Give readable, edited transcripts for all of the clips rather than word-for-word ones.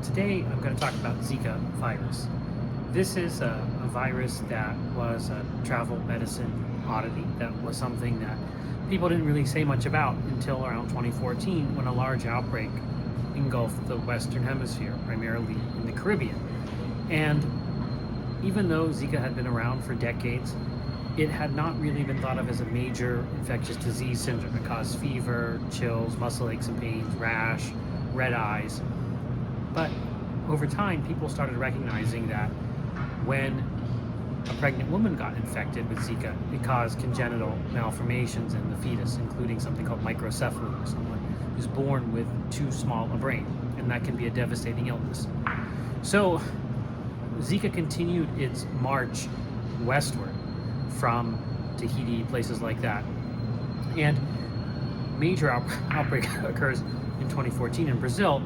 Today I'm going to talk about Zika virus. This is a virus that was a travel medicine oddity. That was something that people didn't really say much about until around 2014 when a large outbreak engulfed the Western Hemisphere, primarily in the Caribbean. And even though Zika had been around for decades, it had not really been thought of as a major infectious disease syndrome. It caused fever, chills, muscle aches and pains, rash, red eyes. But over time, people started recognizing that when a pregnant woman got infected with Zika, it caused congenital malformations in the fetus, including something called microcephaly, someone who's born with too small a brain, and that can be a devastating illness. So Zika continued its march westward from Tahiti, places like that. And major outbreak occurs in 2014 in Brazil,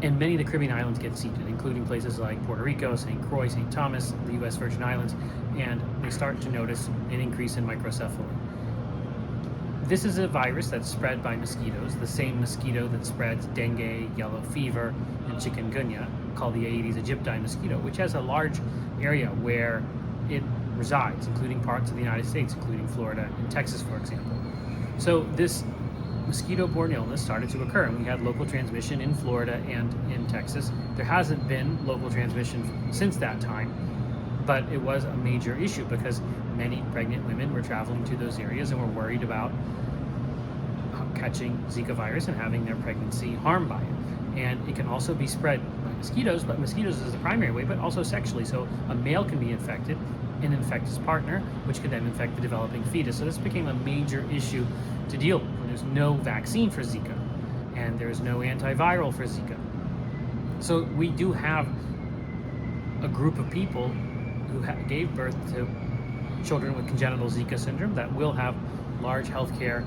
and many of the Caribbean islands get seeded, including places like Puerto Rico, St. Croix, St. Thomas, the U.S. Virgin Islands, and they start to notice an increase in microcephaly. This is a virus that's spread by mosquitoes, the same mosquito that spreads dengue, yellow fever, and chikungunya, called the Aedes aegypti mosquito, which has a large area where it resides, including parts of the United States, including Florida and Texas, for example. So this mosquito-borne illness started to occur, and we had local transmission in Florida and in Texas. There hasn't been local transmission since that time, but it was a major issue because many pregnant women were traveling to those areas and were worried about catching Zika virus and having their pregnancy harmed by it. And it can also be spread by mosquitoes, but mosquitoes is the primary way, but also sexually. So a male can be infected and infect his partner, which could then infect the developing fetus. So this became a major issue to deal with. There's no vaccine for Zika, and there's no antiviral for Zika. So we do have a group of people who gave birth to children with congenital Zika syndrome that will have large healthcare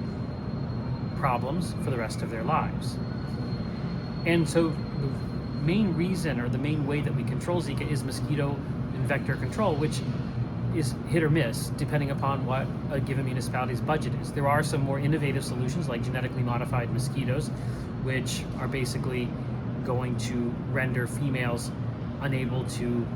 problems for the rest of their lives. And so the main reason, or the main way that we control Zika, is mosquito and vector control, which is hit or miss depending upon what a given municipality's budget is. There are some more innovative solutions like genetically modified mosquitoes, which are basically going to render females unable to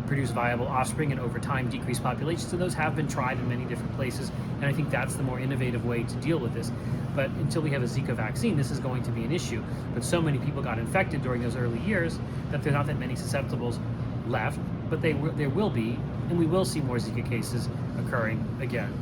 produce viable offspring and over time decrease populations. So those have been tried in many different places, and I think that's the more innovative way to deal with this. But until we have a Zika vaccine, this is going to be an issue. But so many people got infected during those early years that there are not that many susceptibles left, but there will be, and we will see more Zika cases occurring again.